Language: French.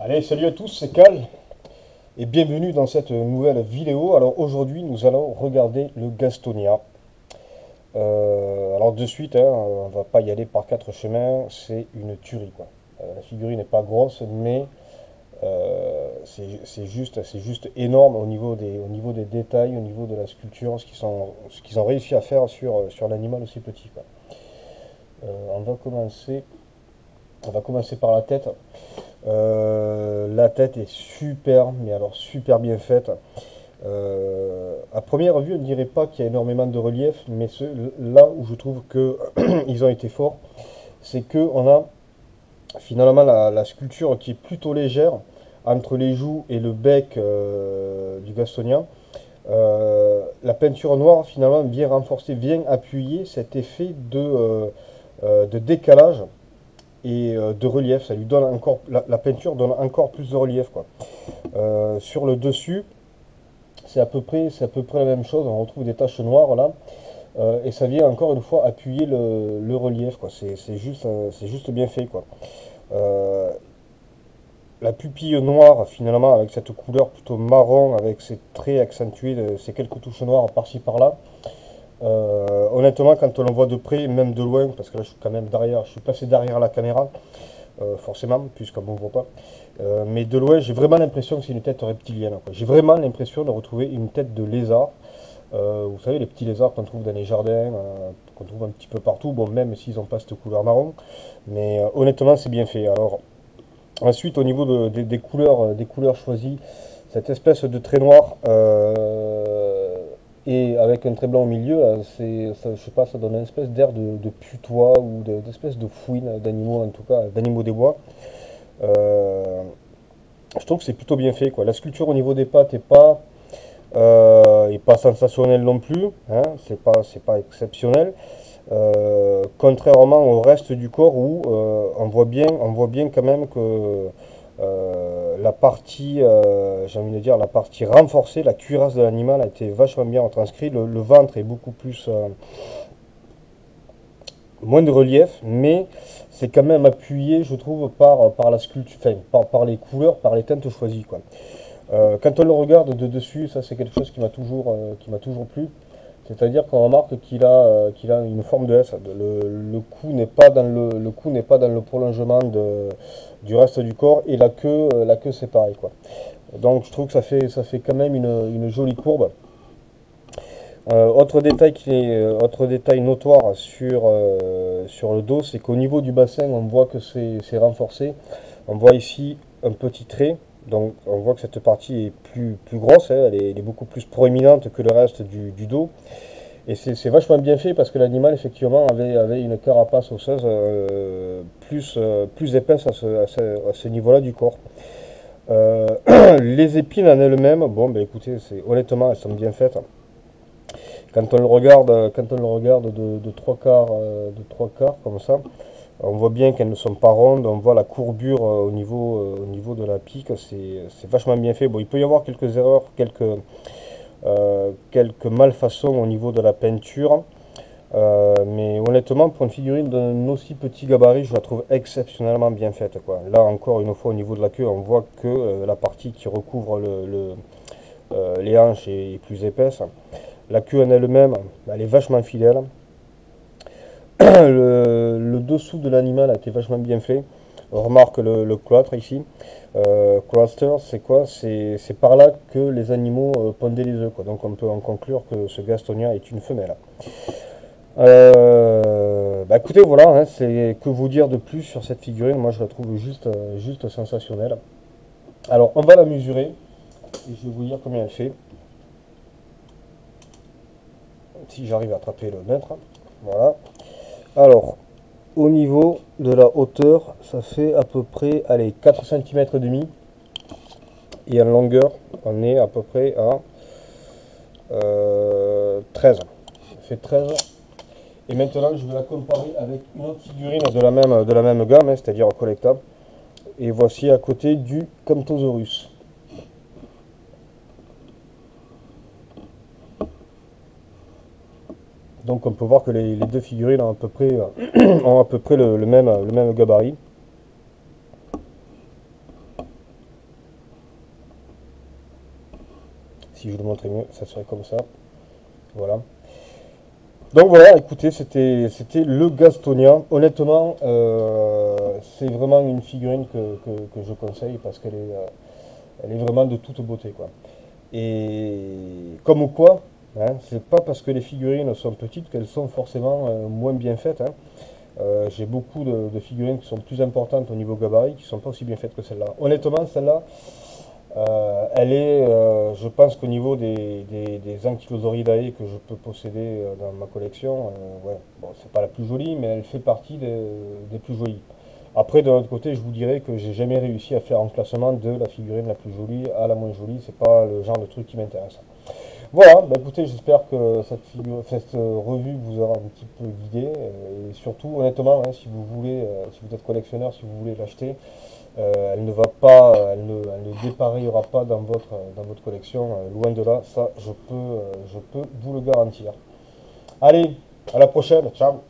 Allez, salut à tous, c'est Cal et bienvenue dans cette nouvelle vidéo. Alors aujourd'hui, nous allons regarder le Gastonia. Alors de suite, hein, on va pas y aller par quatre chemins, c'est une tuerie quoi. La figurine n'est pas grosse, mais c'est juste énorme au niveau des détails, au niveau de la sculpture, ce qu'ils ont réussi à faire sur l'animal aussi petit quoi. On va commencer par la tête. La tête est super, mais alors super bien faite. À première vue, on ne dirait pas qu'il y a énormément de relief, mais là où je trouve que ils ont été forts, c'est que on a finalement la sculpture qui est plutôt légère entre les joues et le bec du Gastonien. La peinture noire finalement vient renforcer, vient appuyer cet effet de décalage et de relief. Ça lui donne encore, la peinture donne encore plus de relief quoi. Sur le dessus, c'est à peu près la même chose. On retrouve des taches noires là. Et ça vient encore une fois appuyer le relief, quoi. C'est juste bien fait, quoi. Euh, la pupille noire, finalement, avec cette couleur plutôt marron, avec ses traits accentués, ces quelques touches noires par-ci par-là. Honnêtement, quand on le voit de près, même de loin, parce que là je suis quand même derrière, je suis passé derrière la caméra, forcément, puisqu'on ne me voit pas. Mais de loin, j'ai vraiment l'impression que c'est une tête reptilienne, quoi. J'ai vraiment l'impression de retrouver une tête de lézard. Vous savez, les petits lézards qu'on trouve dans les jardins, qu'on trouve un petit peu partout, bon, même s'ils n'ont pas cette couleur marron. Mais honnêtement, c'est bien fait. Alors, ensuite, au niveau des couleurs choisies, cette espèce de trait noir et avec un trait blanc au milieu, là, je sais pas, ça donne une espèce d'air de putois ou d'espèce de fouine d'animaux, en tout cas, d'animaux des bois. Euh, je trouve que c'est plutôt bien fait, quoi. La sculpture au niveau des pattes est pas sensationnelle non plus, hein, c'est pas exceptionnel. Contrairement au reste du corps où on voit bien quand même que la partie, j'ai envie de dire, la partie renforcée, la cuirasse de l'animal a été vachement bien retranscrite. Le ventre est beaucoup plus, moins de relief, mais c'est quand même appuyé, je trouve, par la sculpture, enfin, par les couleurs, par les teintes choisies, quoi. Quand on le regarde de dessus, ça c'est quelque chose qui m'a toujours plu. C'est-à-dire qu'on remarque qu'il a une forme de S. Le cou n'est pas dans le prolongement du reste du corps et la queue c'est pareil quoi. Donc je trouve que ça fait quand même une jolie courbe. Autre détail notoire sur le dos, c'est qu'au niveau du bassin, on voit que c'est renforcé. On voit ici un petit trait, donc on voit que cette partie est plus grosse, hein, elle est beaucoup plus proéminente que le reste du dos. Et c'est vachement bien fait parce que l'animal effectivement avait une carapace osseuse plus épaisse à ce niveau-là du corps. Euh, les épines en elles-mêmes, bon ben écoutez, honnêtement elles sont bien faites. Quand on le regarde de trois quarts comme ça, on voit bien qu'elles ne sont pas rondes, on voit la courbure au niveau de la pique, c'est vachement bien fait. Bon, il peut y avoir quelques erreurs, quelques malfaçons au niveau de la peinture, mais honnêtement, pour une figurine d'un aussi petit gabarit, je la trouve exceptionnellement bien faite, quoi. Là encore, une fois, au niveau de la queue, on voit que la partie qui recouvre les hanches est plus épaisse. La queue en elle-même, elle est vachement fidèle. Le dessous de l'animal a été vachement bien fait. On remarque le cloître ici. Cloister, c'est quoi? C'est par là que les animaux pondaient les œufs, quoi. Donc on peut en conclure que ce Gastonia est une femelle. Bah écoutez, voilà, hein, c'est que vous dire de plus sur cette figurine. Moi, je la trouve juste sensationnelle. Alors, on va la mesurer et je vais vous dire combien elle fait. Si j'arrive à attraper le mètre. Voilà. Alors, au niveau de la hauteur, ça fait à peu près, allez, 4 cm et demi. Et en longueur, on est à peu près à 13. Ça fait 13. Et maintenant, je vais la comparer avec une autre figurine de la même gamme, hein, c'est-à-dire collectable. Et voici à côté du Camptosaurus. Donc on peut voir que les deux figurines ont à peu près le même gabarit. si je le montrais mieux, ça serait comme ça. Voilà. Donc voilà, écoutez, c'était le Gastonia. Honnêtement, c'est vraiment une figurine que je conseille parce elle est vraiment de toute beauté, quoi. Et comme quoi, hein, c'est pas parce que les figurines sont petites qu'elles sont forcément moins bien faites, hein. J'ai beaucoup de figurines qui sont plus importantes au niveau gabarit, qui sont pas aussi bien faites que celle-là. Honnêtement, celle-là, elle est, je pense qu'au niveau des Ankylosauridae que je peux posséder dans ma collection, ouais, bon, c'est pas la plus jolie, mais elle fait partie des plus jolies. Après, de l'autre côté, je vous dirais que j'ai jamais réussi à faire un classement de la figurine la plus jolie à la moins jolie. C'est pas le genre de truc qui m'intéresse. Voilà, bah écoutez, j'espère que cette revue vous aura un petit peu guidé. Et surtout, honnêtement, hein, si vous voulez, si vous êtes collectionneur, si vous voulez l'acheter, elle ne va pas, elle ne dépareillera pas dans votre collection. Loin de là, ça, je peux vous le garantir. Allez, à la prochaine, ciao!